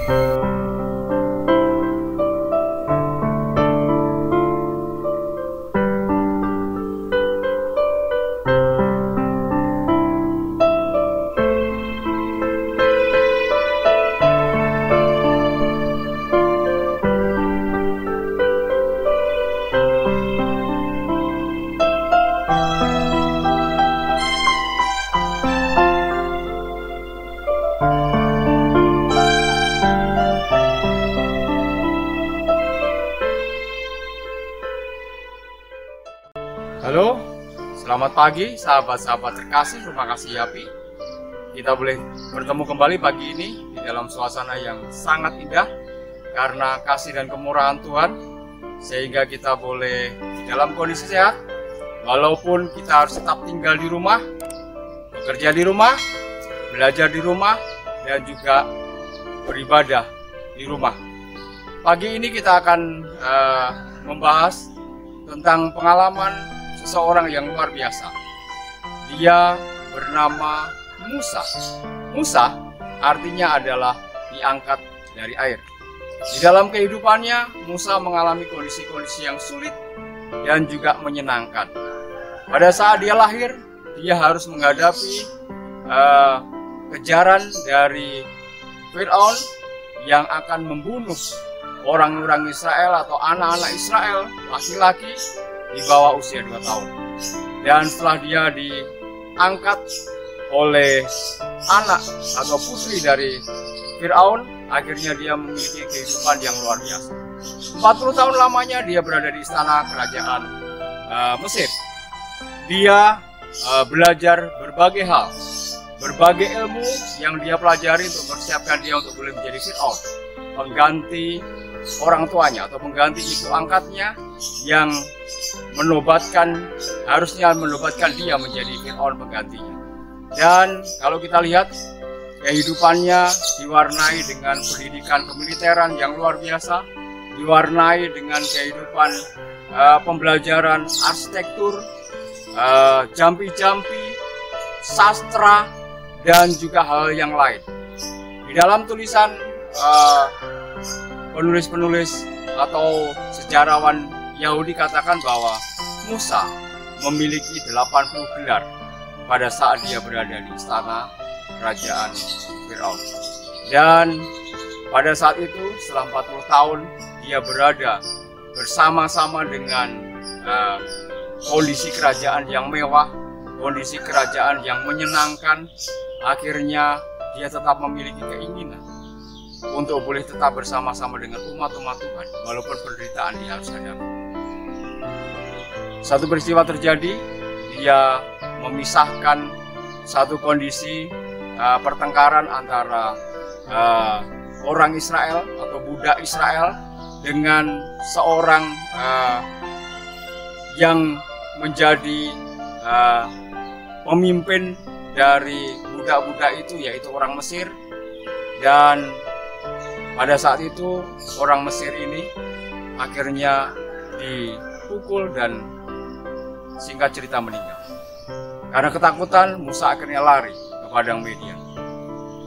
Halo, selamat pagi sahabat-sahabat terkasih, terima kasih Yapi. Kita boleh bertemu kembali pagi ini di dalam suasana yang sangat indah karena kasih dan kemurahan Tuhan, sehingga kita boleh di dalam kondisi sehat walaupun kita harus tetap tinggal di rumah, bekerja di rumah, belajar di rumah, dan juga beribadah di rumah. Pagi ini kita akan membahas tentang pengalaman seseorang yang luar biasa. Dia bernama Musa. Musa artinya adalah diangkat dari air. Di dalam kehidupannya, Musa mengalami kondisi-kondisi yang sulit dan juga menyenangkan. Pada saat dia lahir, dia harus menghadapi kejaran dari Firaun yang akan membunuh orang-orang Israel atau anak-anak Israel, laki-laki di bawah usia 2 tahun. Dan setelah dia diangkat oleh anak atau putri dari Firaun, akhirnya dia memiliki kehidupan yang luar biasa. 40 tahun lamanya dia berada di istana kerajaan Mesir. Dia belajar berbagai hal, berbagai ilmu yang dia pelajari untuk mempersiapkan dia untuk boleh menjadi Firaun, pengganti orang tuanya atau pengganti ibu angkatnya yang harusnya menobatkan dia menjadi Firaun penggantinya. Dan kalau kita lihat, kehidupannya diwarnai dengan pendidikan kemiliteran yang luar biasa, diwarnai dengan kehidupan pembelajaran arsitektur, jampi-jampi, sastra, dan juga hal yang lain. Di dalam tulisan penulis-penulis atau sejarawan Yahudi katakan bahwa Musa memiliki 80 gelar pada saat dia berada di istana kerajaan Firaun. Dan pada saat itu setelah 40 tahun dia berada bersama-sama dengan kondisi kerajaan yang mewah, kondisi kerajaan yang menyenangkan. Akhirnya dia tetap memiliki keinginan untuk boleh tetap bersama-sama dengan umat-umat Tuhan walaupun penderitaan dia harus hadapi. Satu peristiwa terjadi, dia memisahkan satu kondisi pertengkaran antara orang Israel atau budak Israel dengan seorang yang menjadi pemimpin dari budak-budak itu, yaitu orang Mesir. Dan pada saat itu orang Mesir ini akhirnya dipukul dan singkat cerita meninggal. Karena ketakutan, Musa akhirnya lari ke padang Midian.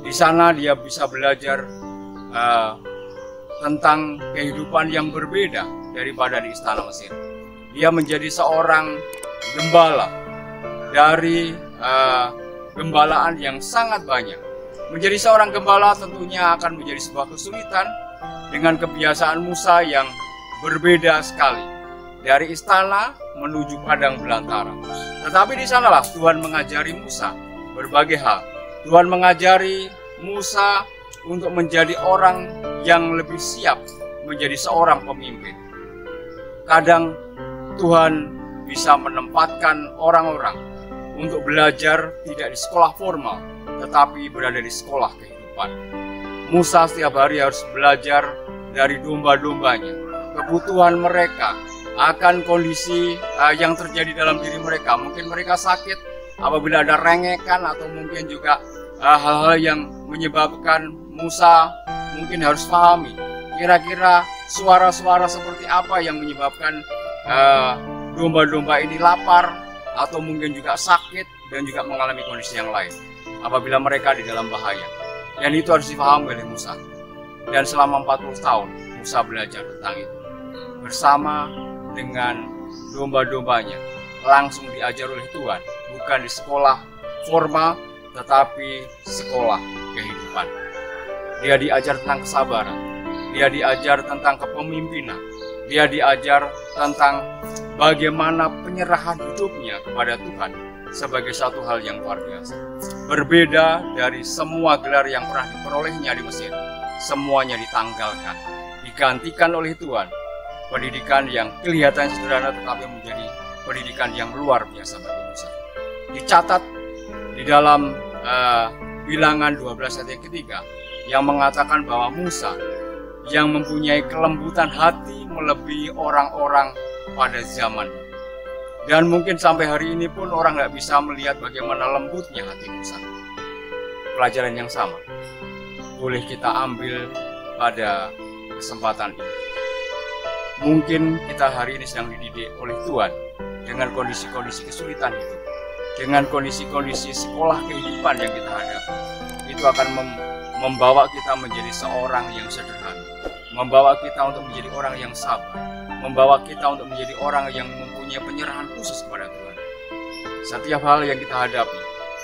Di sana dia bisa belajar tentang kehidupan yang berbeda daripada di istana Mesir. Dia menjadi seorang gembala dari gembalaan yang sangat banyak. Menjadi seorang gembala tentunya akan menjadi sebuah kesulitan dengan kebiasaan Musa yang berbeda sekali. Dari istana menuju padang belantara. Tetapi di sanalah Tuhan mengajari Musa berbagai hal. Tuhan mengajari Musa untuk menjadi orang yang lebih siap menjadi seorang pemimpin. Kadang Tuhan bisa menempatkan orang-orang untuk belajar tidak di sekolah formal, tetapi berada di sekolah kehidupan. Musa setiap hari harus belajar dari domba-dombanya, kebutuhan mereka, akan kondisi yang terjadi dalam diri mereka. Mungkin mereka sakit, apabila ada rengekan, atau mungkin juga hal-hal yang menyebabkan Musa mungkin harus pahami kira-kira suara-suara seperti apa yang menyebabkan domba-domba ini lapar atau mungkin juga sakit dan juga mengalami kondisi yang lain apabila mereka di dalam bahaya. Dan itu harus dipahami oleh Musa. Dan selama 40 tahun Musa belajar tentang itu. Bersama dengan domba-dombanya, langsung diajar oleh Tuhan, bukan di sekolah formal, tetapi sekolah kehidupan. Dia diajar tentang kesabaran, dia diajar tentang kepemimpinan, dia diajar tentang bagaimana penyerahan hidupnya kepada Tuhan sebagai satu hal yang luar biasa. Berbeda dari semua gelar yang pernah diperolehnya di Mesir, semuanya ditanggalkan, digantikan oleh Tuhan. Pendidikan yang kelihatan sederhana tetapi menjadi pendidikan yang luar biasa bagi Musa. Dicatat di dalam Bilangan 12 ayat yang ketiga yang mengatakan bahwa Musa yang mempunyai kelembutan hati melebihi orang-orang pada zaman. Dan mungkin sampai hari ini pun orang nggak bisa melihat bagaimana lembutnya hati Musa. Pelajaran yang sama boleh kita ambil pada kesempatan ini. Mungkin kita hari ini sedang dididik oleh Tuhan dengan kondisi-kondisi kesulitan hidup, dengan kondisi-kondisi sekolah kehidupan yang kita hadapi. Itu akan membawa kita menjadi seorang yang sederhana, membawa kita untuk menjadi orang yang sabar, membawa kita untuk menjadi orang yang mempunyai penyerahan khusus kepada Tuhan. Setiap hal yang kita hadapi,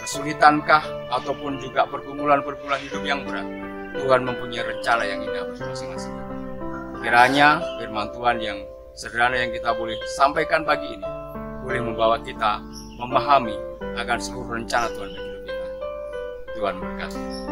kesulitankah ataupun juga pergumulan-pergumulan hidup yang berat, Tuhan mempunyai rencana yang indah bagi masing-masing. Kiranya firman Tuhan yang sederhana yang kita boleh sampaikan pagi ini boleh membawa kita memahami akan seluruh rencana Tuhan bagi hidup kita. Tuhan berkati.